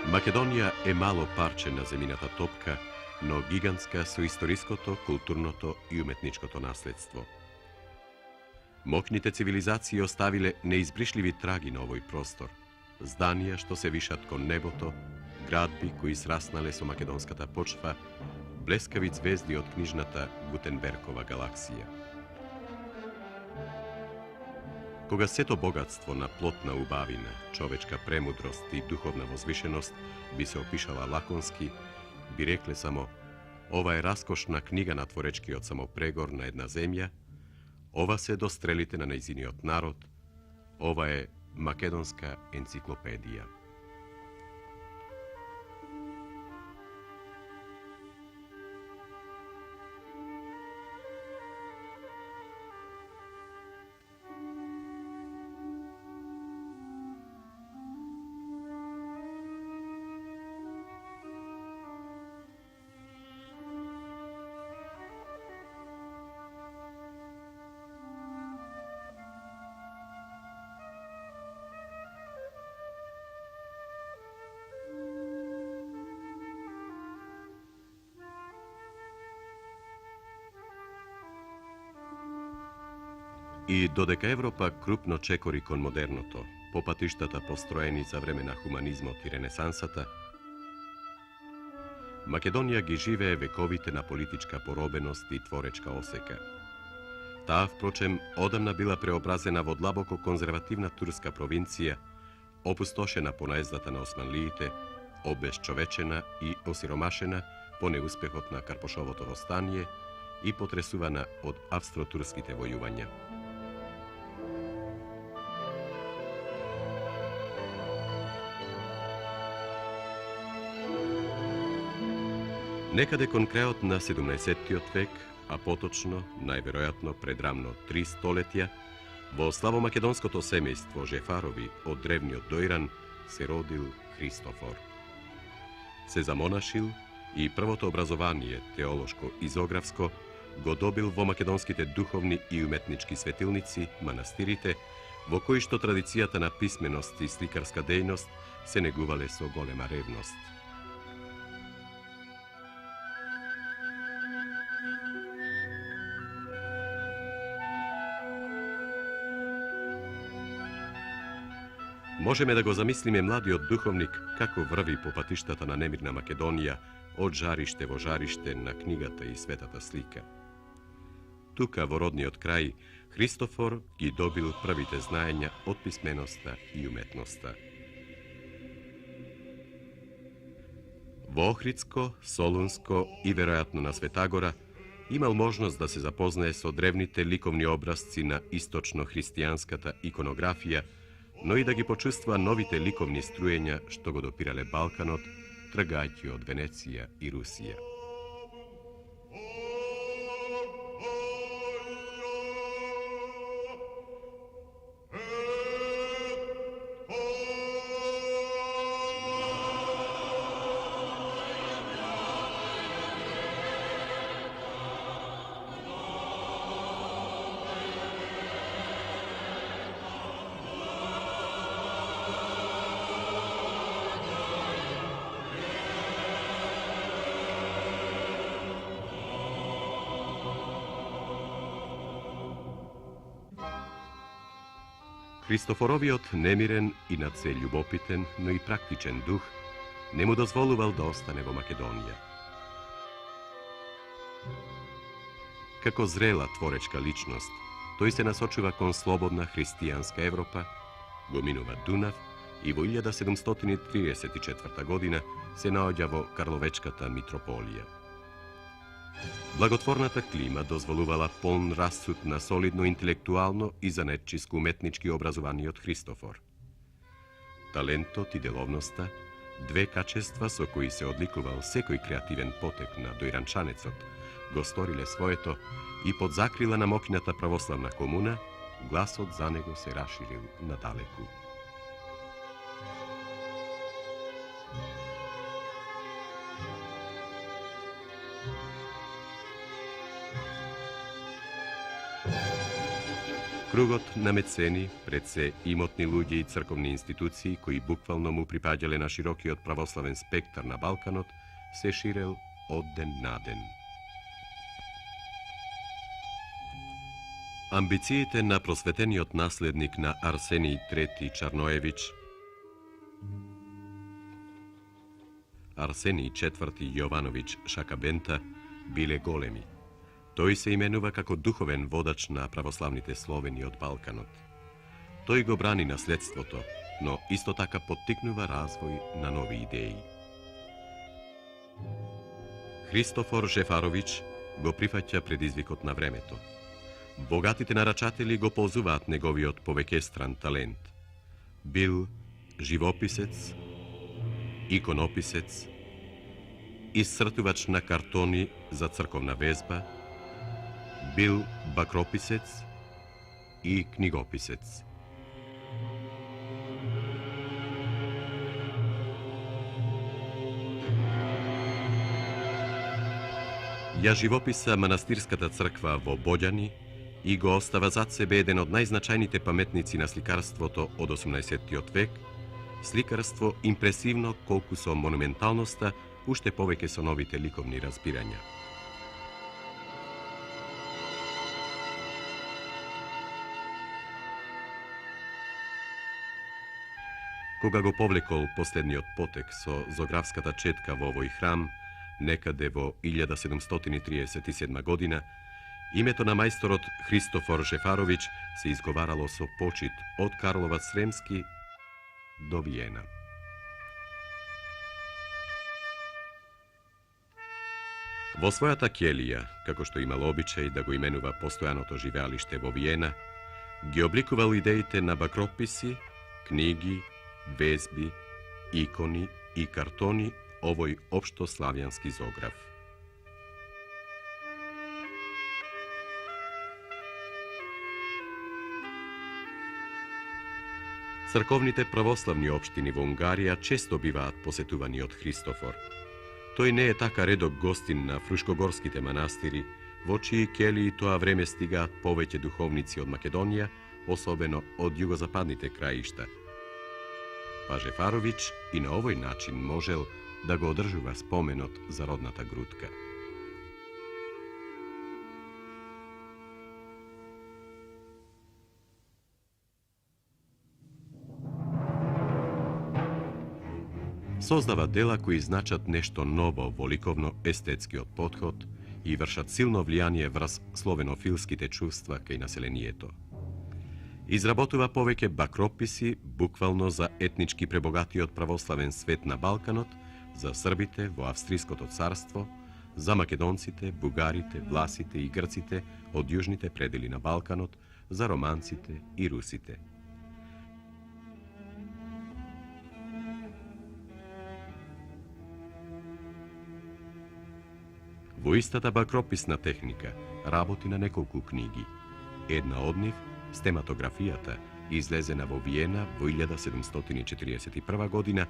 Македонија е мало парче на земината топка, но гигантска со историското, културното и уметничкото наследство. Мокните цивилизации оставиле неизбришливи траги на овој простор. Зданија што се вишат кон небото, градби кои сраснале со македонската почва, блескави звезди од книжната Гутенбергова галаксија. Кога сето богатство на плотна убавина, човечка премудрост и духовна возвишеност би се опишала лаконски, би рекле само ова е раскошна книга на творечкиот самопрегор на една земја, ова се до стрелите на нејзиниот народ, ова е македонска енциклопедија. И додека Европа крупно чекори кон модерното, по патиштата построени за време на хуманизмот и ренесансата, Македонија ги живее вековите на политичка поробеност и творечка осека. Таа, впрочем, одамна била преобразена во длабоко конзервативна турска провинција, опустошена по наездата на османлиите, обезчовечена и осиромашена по неуспехот на Карпошовото востание и потресувана од австро-турските војувања. Некаде кон крајот на 17-тиот век, а поточно, најверојатно предрамно 3 столетја, во славомакедонското семејство Жефарови од древниот Доиран се родил Христофор. Се замонашил и првото образование, теолошко и зоографско, го добил во македонските духовни и уметнички светилници, манастирите, во кои што традицијата на писменост и сликарска дејност се негувале со голема ревност. Можеме да го замислиме младиот духовник како врви по патиштата на немирна Македонија од жариште во жариште на книгата и светата слика. Тука во родниот крај Христофор ги добил првите знаења од писменоста и уметноста. Во Охридско, Солунско и веројатно на Светагора имал можност да се запознае со древните ликовни образци на источно-христијанската иконографија, но и да ги почувствува новите ликовни струења што го допирале Балканот, тргајќи од Венеција и Русија. Христофоровиот немирен и надсе љубопитен, но и практичен дух не му дозволувал да остане во Македонија. Како зрела творечка личност, тој се насочува кон слободна христијанска Европа, го минува Дунав и во 1734 година се наоѓа во Карловечката митрополија. Благотворната клима дозволувала полн рассуд на солидно интелектуално и занетчиско уметнички образованиот Христофор. Талентот и деловноста, две качества со кои се одликувал секој креативен потек на доиранчанецот, го сториле своето и под закрила на мокната православна комуна, гласот за него се расширил надалеку. Кругот на мецени, пред се имотни луѓе и црковни институции, кои буквално му припаѓале на широкиот православен спектар на Балканот, се ширел од ден на ден. Амбициите на просветениот наследник на Арсений III Чарноевич, Арсений IV Јованович Шакабента, биле големи. Тој се именува како духовен водач на православните словени од Балканот. Тој го брани наследството, но исто така поттикнува развој на нови идеи. Христофор Жефарович го прифаќа предизвикот на времето. Богатите нарачатели го ползуваат неговиот повеќестран талент. Бил живописец, иконописец, исцртувач на картони за црковна везба, бил бакрописец и книгописец. Ја живописа манастирската црква во Боѓани и го остава зад себе еден од најзначајните паметници на сликарството од 18-тиот век, сликарство импресивно колку со монументалноста, уште повеќе со новите ликовни разбирања. Кога го повлекол последниот потек со зографската четка во овој храм, некаде во 1737 година, името на мајсторот Христофор Жефарович се изговарало со почит од Карловац Сремски до Виена. Во својата ќелија, како што имал обичај да го именува постојаното живеалиште во Виена, ги обликувал идеите на бакрописи, книги, везби, икони и картони овој општо славјански зограф. Црковните православни општини во Унгарија често биваат посетувани од Христофор. Тој не е така редок гостин на фрушкогорските манастири, во чии ќелии тоа време стигаат повеќе духовници од Македонија, особено од југозападните краишта. Па Жефарович и на овој начин можел да го одржува споменот за родната грудка. Создава дела кои значат нешто ново во ликовно-естетскиот подход и вршат силно влијание врз словенофилските чувства кај населението. Изработува повеќе бакрописи буквално за етнички пребогатиот православен свет на Балканот, за србите во Австриското царство, за македонците, бугарите, власите и грците од јужните предели на Балканот, за романците и русите. Во истата бакрописна техника работи на неколку книги. Една од нив, стематографијата, излезена во Виена во 1741 година,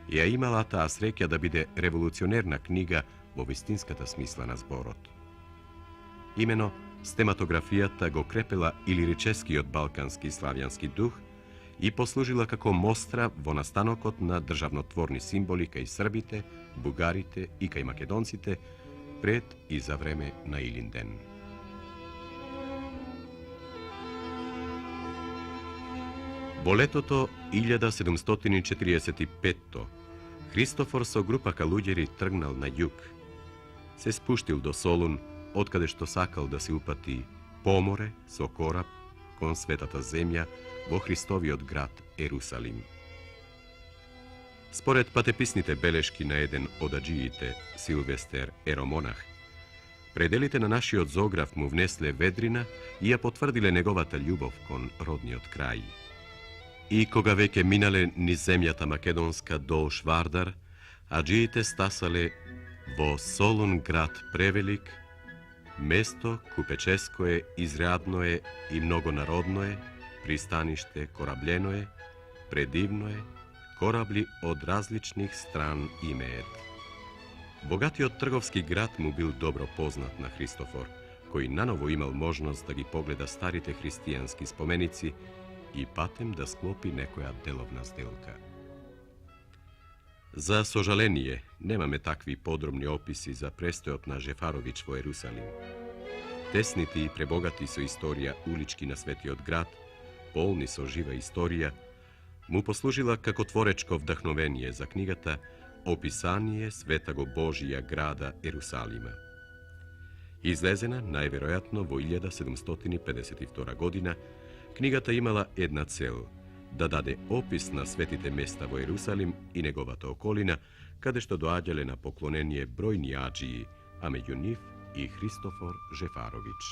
ја имала таа среќа да биде револуционерна книга во вистинската смисла на зборот. Имено, стематографијата го крепела илирическиот балкански славјански дух и послужила како мостра во настанокот на државнотворни символи кај србите, бугарите и кај македонците пред и за време на Илинден. Во летото 1745 Христофор со група калуѓери тргнал на југ. Се спуштил до Солун, откаде што сакал да се упати по море со кораб кон светата земја во Христовиот град Ерусалим. Според патеписните белешки на еден од аџиите, Силвестер Еромонах, пределите на нашиот зограф му внесле ведрина и ја потврдиле неговата љубов кон родниот крај. И кога веќе минале низ земјата македонска до Швардар, аџиите стасале во Солун град превелик, место купеческо е, изрядно е и многонародно е, пристаниште корабљено е, предивно е, корабли од различних стран имеет. Богатиот трговски град му бил добро познат на Христофор, кој наново имал можност да ги погледа старите христијански споменици и патем да склопи некоја деловна сделка. За сожаление, немаме такви подробни описи за престојот на Жефарович во Ерусалим. Тесните и пребогати со историја улички на Светиот град, полни со жива историја, му послужила како творечко вдахновение за книгата Описание светаго Божија града Ерусалима. Излезена најверојатно во 1752 година, книгата имала една цел – да даде опис на светите места во Ерусалим и неговата околина, каде што доаѓале на поклонение бројни аџии, а меѓу нив и Христофор Жефарович.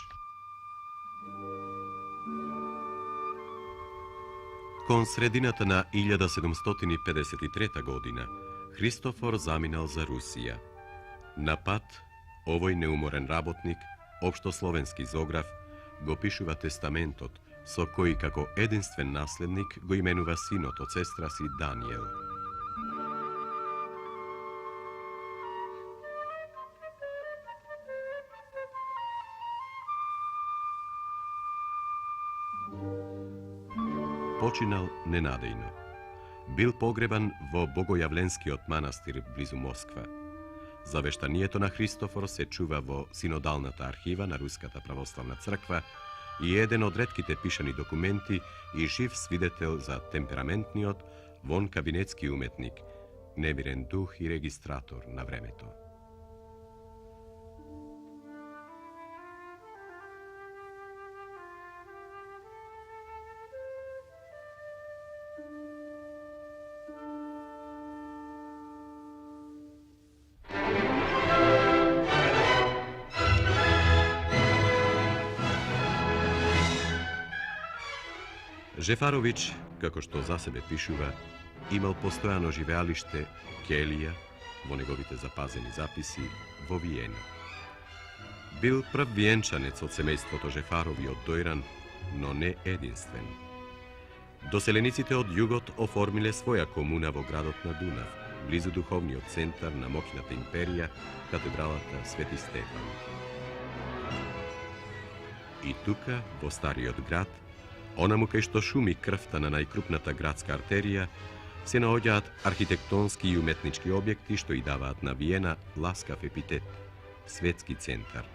Кон средината на 1753 година, Христофор заминал за Русија. На пат, овој неуморен работник, општословенски зограф, го пишува тестаментот, со кој како единствен наследник го именува синот од сестра си Даниел. Починал ненадејно. Бил погребан во Богојавленскиот манастир близу Москва. Завештанието на Христофор се чува во Синодалната архива на Руската православна црква и еден од ретките пишани документи и жив свидетел за темпераментниот, вон кабинетски уметник, немирен дух и регистратор на времето. Жефарович, како што за себе пишува, имал постојано живеалиште, келија, во неговите запазени записи, во Виена. Бил прв виенчанец од семејството Жефарови од Дојран, но не единствен. Доселениците од југот оформиле своја комуна во градот на Дунав, близу духовниот центар на моќната империја, катедралата Свети Стефан. И тука, во стариот град, онаму кај што шуми крвта на најкрупната градска артерија, се наоѓаат архитектонски и уметнички објекти што и даваат на Виена ласкав епитет – светски центар.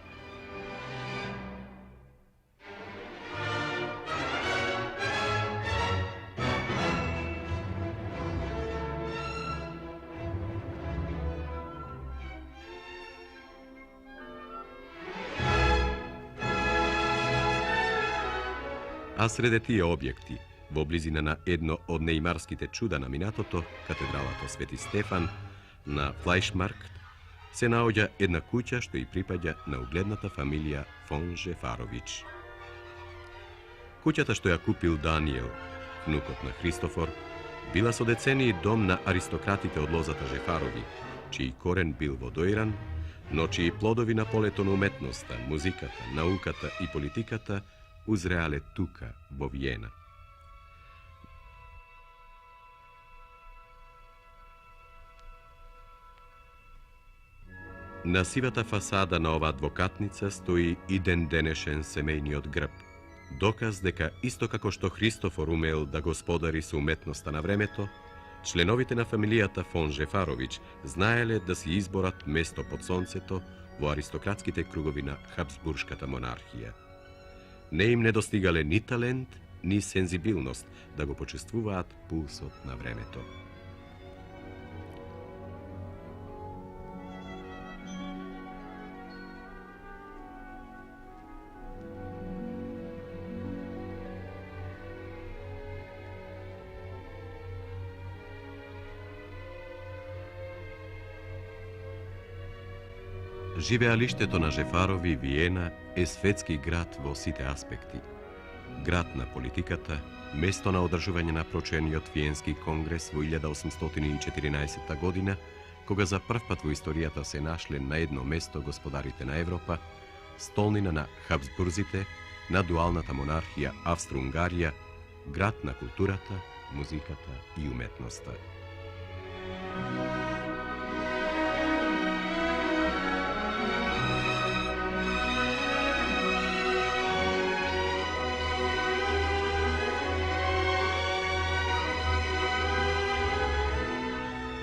А среде тие објекти, во близина на едно од неимарските чуда на минатото, катедралата Свети Стефан, на Флајшмаркт, се наоѓа една куќа што и припаѓа на угледната фамилија фон Жефарович. Куќата што ја купил Даниел, внукот на Христофор, била со децении дом на аристократите од лозата Жефарови, чиј корен бил во Дојран, но чиј плодови на полето на уметноста, музиката, науката и политиката узреале тука, во Виена. На сивата фасада на оваа адвокатница стои и ден денешен семејниот грб, доказ дека исто како што Христофор умел да господари со уметноста на времето, членовите на фамилијата фон Жефарович знаеле да си изборат место под сонцето во аристократските кругови на Хабсбуршката монархија. Не им недостигале ни талент, ни сензибилност да го почувствуваат пулсот на времето. Живеалиштето на Жефарови, Виена, е светски град во сите аспекти. Град на политиката, место на одржување на прочениот Виенски конгрес во 1814 година, кога за прв пат во историјата се нашле на едно место господарите на Европа, столнина на Хабсбурзите, на дуалната монархија Австро-Унгарија, град на културата, музиката и уметноста.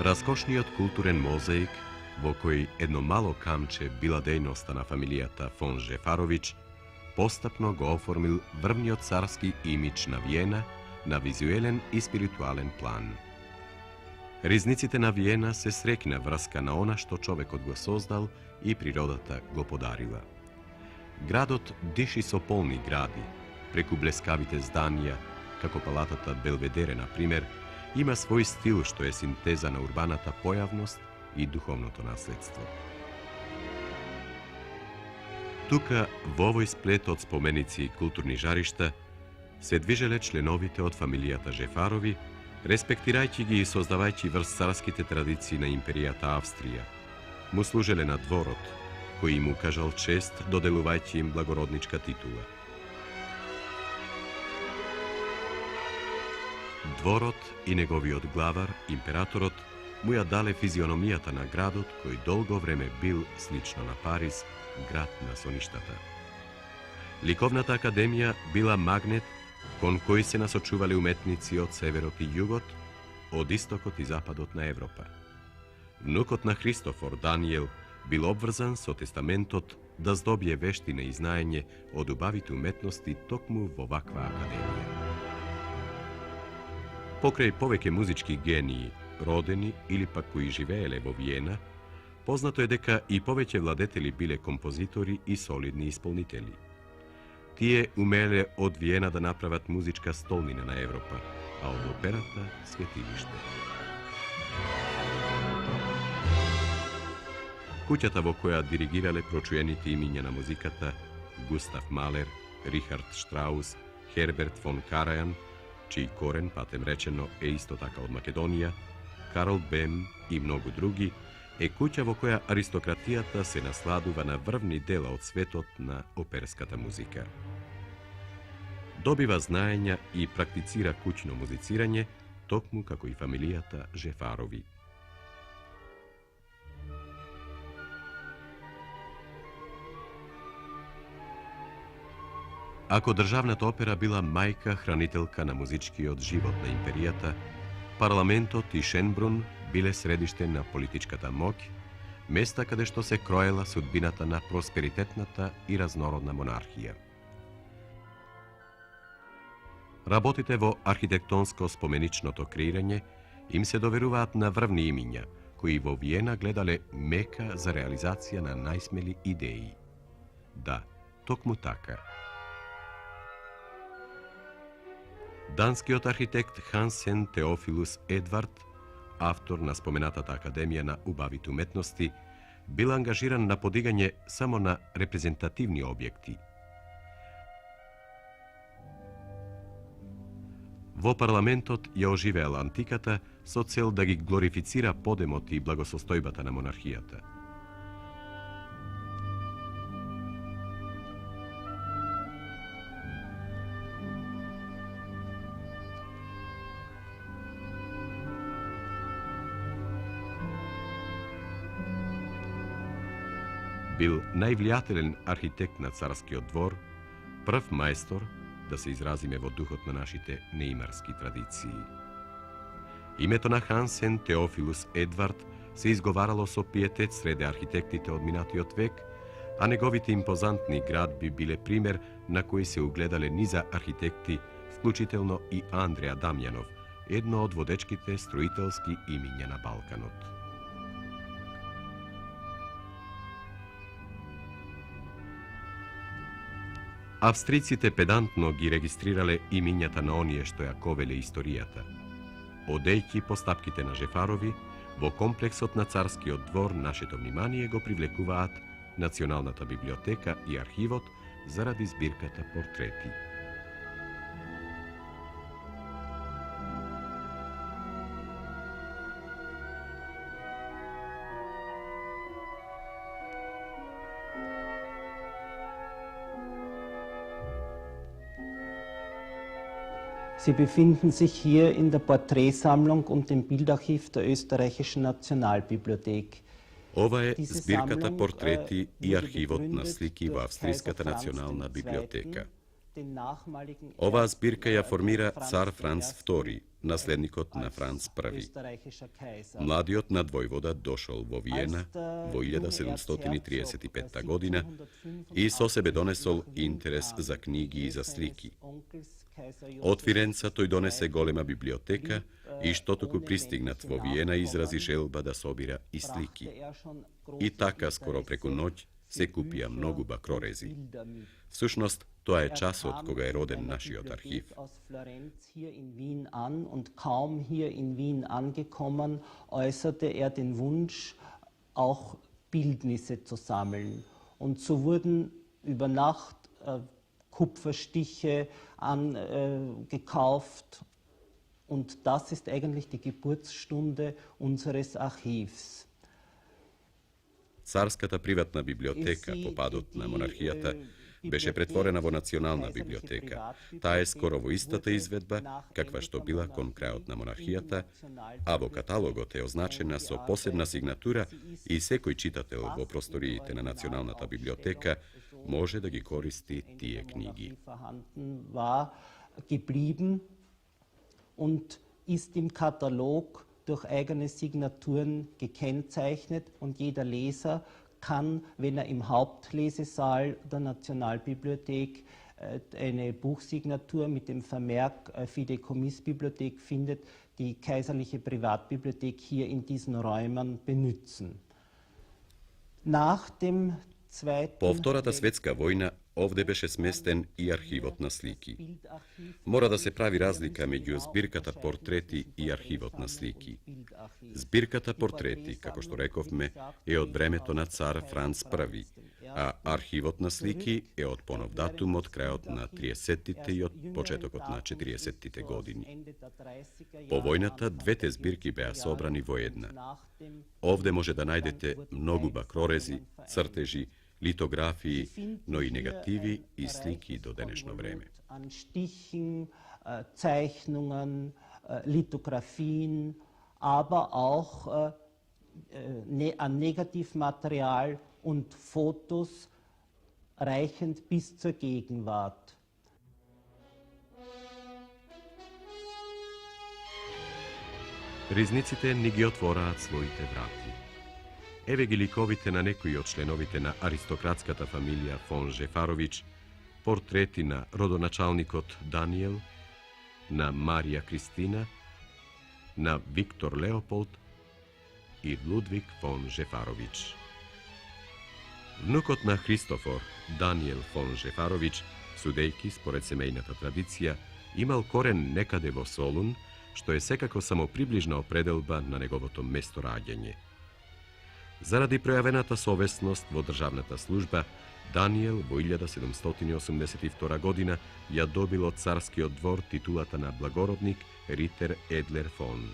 Раскошниот културен мозаик, во кој едно мало камче била дејноста на фамилијата фон Жефаровиќ, постапно го оформил врвниот царски имидж на Виена на визуелен и спиритуален план. Ризниците на Виена се срекна врска на она што човекот го создал и природата го подарила. Градот диши со полни гради, преку блескавите зданија, како палатата Белведере, на пример, има свој стил што е синтеза на урбаната појавност и духовното наследство. Тука, во овој сплет од споменици и културни жаришта, се движеле членовите од фамилијата Жефарови, респектирајќи ги и создавајќи врз царските традиции на империјата Австрија. Му служеле на дворот, кој им укажал чест доделувајќи им благородничка титула. Дворот и неговиот главар, императорот, му ја дале физиономијата на градот кој долго време бил, слично на Париз, град на соништата. Ликовната академија била магнет кон кој се насочувале уметници од северот и југот, од истокот и западот на Европа. Внукот на Христофор, Даниел, бил обврзан со тестаментот да здобие вештина и знаење од убавите уметности токму во ваква академија. Покрај повеќе музички гении, родени или пак кои живееле во Виена, познато е дека и повеќе владетели биле композитори и солидни исполнители. Тие умееле од Виена да направат музичка столнина на Европа, а од операта светилиште. Куќата во која диригирале прочуените имиња на музиката Густав Малер, Рихард Штраус, Херберт фон Карајан, чиј корен, патем речено, е исто така од Македонија, Карл Бем и многу други, е куќа во која аристократијата се насладува на врвни дела од светот на оперската музика. Добива знаења и практицира куќно музицирање, токму како и фамилијата Жефарови. Ако државната опера била мајка хранителка на музичкиот живот на империјата, парламентот и Шенбрун биле средиште на политичката моќ, места каде што се кроела судбината на просперитетната и разнородна монархија. Работите во архитектонско-споменичното креирање им се доверуваат на врвни имиња, кои во Виена гледале мека за реализација на најсмели идеи. Да, токму така. Данскиот архитект Хансен Теофилус Едвард, автор на споменатата Академија на убавите уметности, бил ангажиран на подигање само на репрезентативни објекти. Во парламентот ја оживеала антиката со цел да ги глорифицира подемот и благосостојбата на монархијата. Бил највлијателен архитект на царскиот двор, прв мајстор, да се изразиме во духот на нашите неимарски традиции. Името на Хансен Теофилус Едвард се изговарало со пиетет среде архитектите од минатиот век, а неговите импозантни градби биле пример на кој се угледале низа архитекти, вклучително и Андреа Дамјанов, едно од водечките строителски имиња на Балканот. Австриците педантно ги регистрирале имињата на оние што ја ковеле историјата. Одејќи по стапките на Жефарови, во комплексот на царскиот двор нашето внимание го привлекуваат Националната библиотека и архивот заради збирката портрети. Sie befinden sich hier in der Porträtsammlung und dem Bildarchiv der Österreichischen Nationalbibliothek. Ова е збирката портрети и архивот на слики во Австриската национална библиотека. Ova zbirka ја формира цар Франц II, наследникот на Франц I. Младиот надвојвода дошол во Виена во 1735 година и со себе донесол интерес за книги и за слики. Од Фиренца тој донесе голема библиотека и што току пристигнат во Виена изрази желба да собира и слики. И така скоро преку ноќ се купија многу бакрорези. Всушност, тоа е часот кога е роден нашиот архив. Und kaum hier in Wien angekommen, äußerte den Wunsch, auch Bildnisse zu sammeln. Und so wurden über Nacht Kupferstiche gekauft. Und das ist eigentlich die Geburtsstunde unseres Archivs. Царската приватна библиотека по падот на монархијата беше претворена во национална библиотека. Таа е скоро во истата изведба каква што била кон крајот на монархијата, а во каталогот е означена со посебна сигнатура и секој читател во просториите на националната библиотека може да ги користи тие книги. Und ist im Katalog durch eigene Signaturen gekennzeichnet und jeder Leser kann, wenn er im Hauptlesesaal der Nationalbibliothek eine Buchsignatur mit dem Vermerk Fideikommißbibliothek findet, die kaiserliche Privatbibliothek hier in diesen Räumen benutzen. Nach dem По Втората светска војна овде беше сместен и архивот на слики. Мора да се прави разлика меѓу збирката портрети и архивот на слики. Збирката портрети, како што рековме, е од времето на цар Франц I, а архивот на слики е од понов датум од крајот на 30-тите и од почетокот на 40-тите години. По војната двете збирки беа собрани во една. Овде може да најдете многу бакрорези, цртежи, litografiji, no i negativi i sliki do denešno vreme. An Stichen, Zeichnungen, Lithografien, aber auch an Negativmaterial und Fotos reichend bis zur Gegenwart. Ризниците ни ги отвораат своите врати. Еве ги ликовите на некои од членовите на аристократската фамилија фон Жефарович, портрети на родоначалникот Даниел, на Марија Кристина, на Виктор Леополд и Лудвиг фон Жефарович. Внукот на Христофор, Даниел фон Жефарович, судејки според семејната традиција, имал корен некаде во Солун, што е секако само приближна определба на неговото место раѓање. Заради пројавената совесност во државната служба, Даниел во 1782 година ја добил од царскиот двор титулата на благородник Ритер Едлер фон.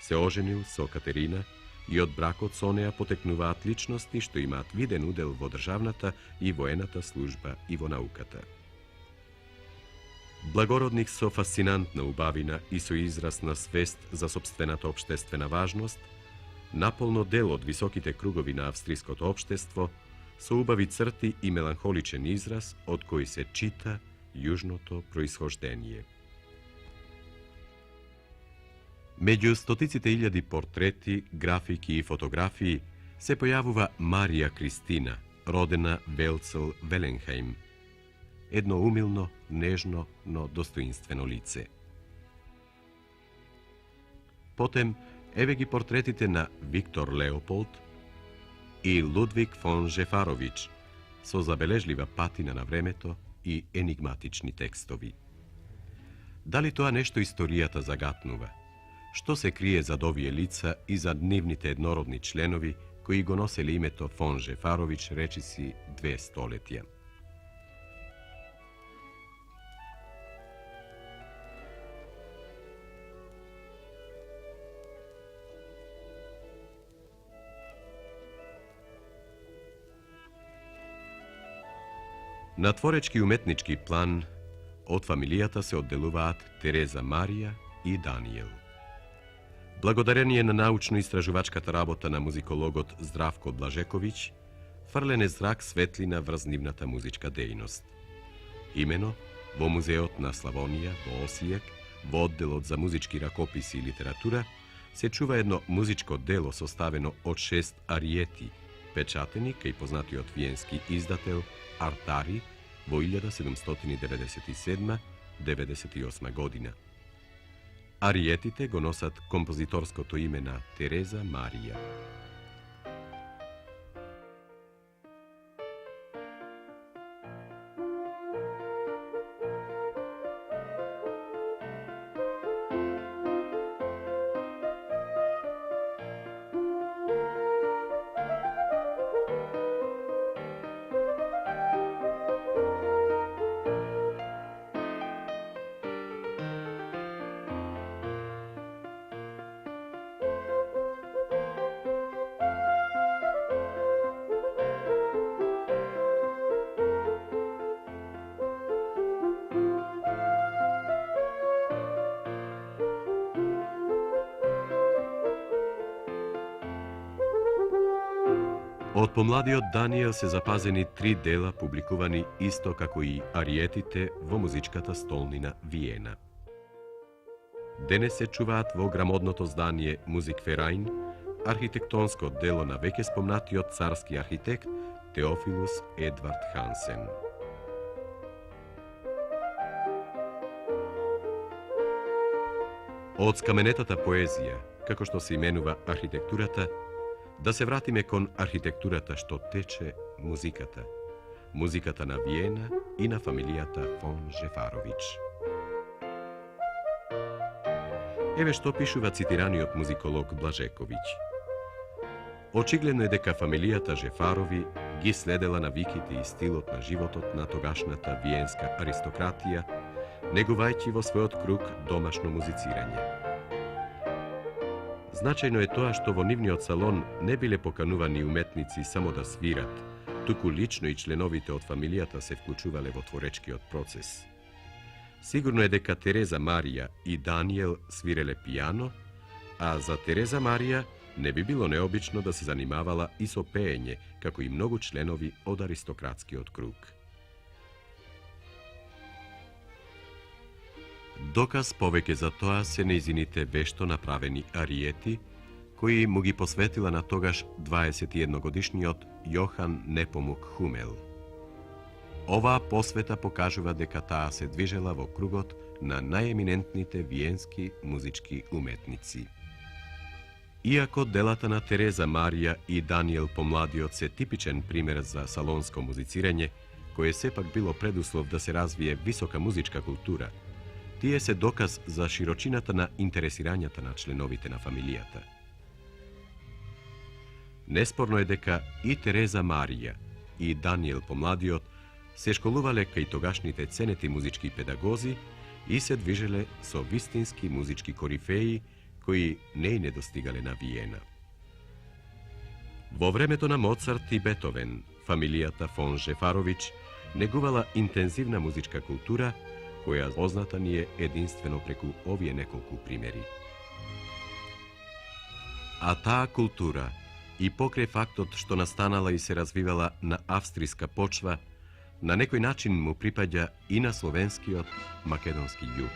Се оженил со Катерина и од бракот со неа потекнуваат личности што имаат виден удел во државната и воената служба и во науката. Благородник со фасцинантна убавина и со израз на свест за сопствената општествена важност, наполно дел од високите кругови на австриското општество, со убави црти и меланхоличен израз од кој се чита јужното происхождение. Меѓу стотиците илјади портрети, графики и фотографии се појавува Марија Кристина, родена Велцел Веленхајм. Едно умилно, нежно, но достоинствено лице. Потем, еве ги портретите на Виктор Леополд и Лудвиг фон Жефарович со забележлива патина на времето и енигматични текстови. Дали тоа нешто историјата загатнува? Што се крие зад овие лица и зад нивните еднородни членови кои го носели името фон Жефарович речиси 2 столетија? На творечки уметнички план од фамилијата се одделуваат Тереза Марија и Даниел. Благодарение на научно-истражувачката работа на музикологот Здравко Блажековиќ, фрлен е зрак светлина врз нивната музичка дејност. Имено, во Музеот на Славонија во Осијак, во одделот за музички ракописи и литература, се чува едно музичко дело составено од 6 ариети, печатени кај познатиот виенски издател Артари во 1797-98 година. Ариетите го носат композиторското име на Тереза Марија. Од помладиот Даниел се запазени 3 дела публикувани исто како и ариетите во музичката столнина Виена. Денес се чуваат во грамодното здание Музикверајн архитектонско дело на веќе спомнатиот царски архитект Теофилус Едвард Хансен. Од скаменетата поезија, како што се именува архитектурата, да се вратиме кон архитектурата што тече музиката. Музиката на Виена и на фамилијата фон Жефарович. Еве што пишува цитираниот музиколог Блажековиќ. Очигледно е дека фамилијата Жефарови ги следела навиките и стилот на животот на тогашната виенска аристократија, негувајќи во својот круг домашно музицирање. Значајно е тоа што во нивниот салон не биле поканувани уметници само да свират, туку лично и членовите од фамилијата се вклучувале во творечкиот процес. Сигурно е дека Тереза Марија и Даниел свиреле пијано, а за Тереза Марија не би било необично да се занимавала и со пеење, како и многу членови од аристократскиот круг. Доказ повеќе за тоа се нејзините вешто направени ариети, кои му ги посветила на тогаш 21-годишниот Јохан Непомук Хумел. Оваа посвета покажува дека таа се движела во кругот на најеминентните виенски музички уметници. Иако делата на Тереза Марија и Даниел Помладиот се типичен пример за салонско музицирање, кое сепак било предуслов да се развие висока музичка култура, тие се доказ за широчината на интересирањата на членовите на фамилијата. Неспорно е дека и Тереза Марија и Даниел Помладиот се школувале кај тогашните ценети музички педагози и се движеле со вистински музички корифеи кои не и недостигале на Виена. Во времето на Моцарт и Бетовен, фамилијата фон Жефарович негувала интензивна музичка култура, која позната ни е единствено преку овие неколку примери. А таа култура, и покрај фактот што настанала и се развивала на австријска почва, на некој начин му припаѓа и на словенскиот македонски југ.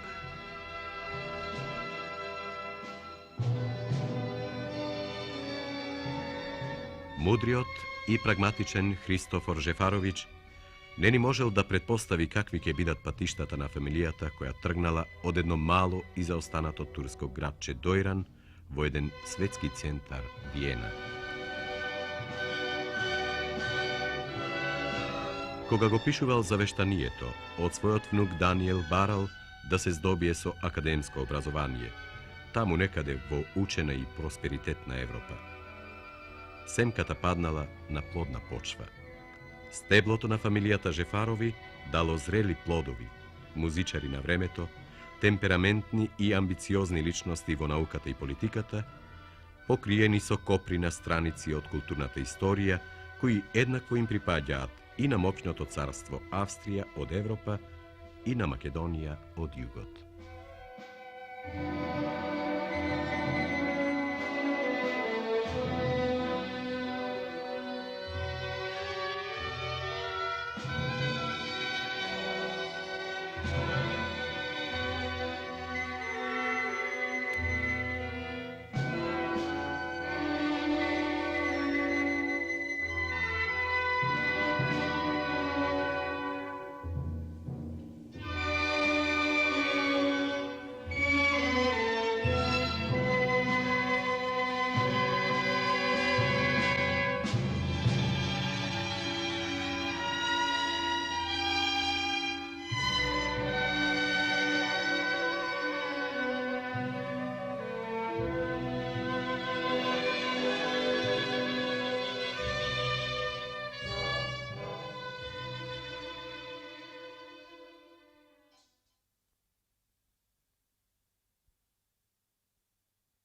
Мудриот и прагматичен Христофор Жефарович не ни можел да предпостави какви ќе бидат патиштата на фамилијата која тргнала од едно мало и заостанато турско градче Дојран во еден светски центар Виена. Кога го пишувал завештанието, од својот внук Даниел барал да се здобие со академско образование, таму некаде во учена и просперитетна Европа. Семката паднала на плодна почва. Стеблото на фамилијата Жефарови дало зрели плодови, музичари на времето, темпераментни и амбициозни личности во науката и политиката, покриени со коприна страници од културната историја, кои еднакво им припаѓаат и на моќното царство Австрија од Европа и на Македонија од југот.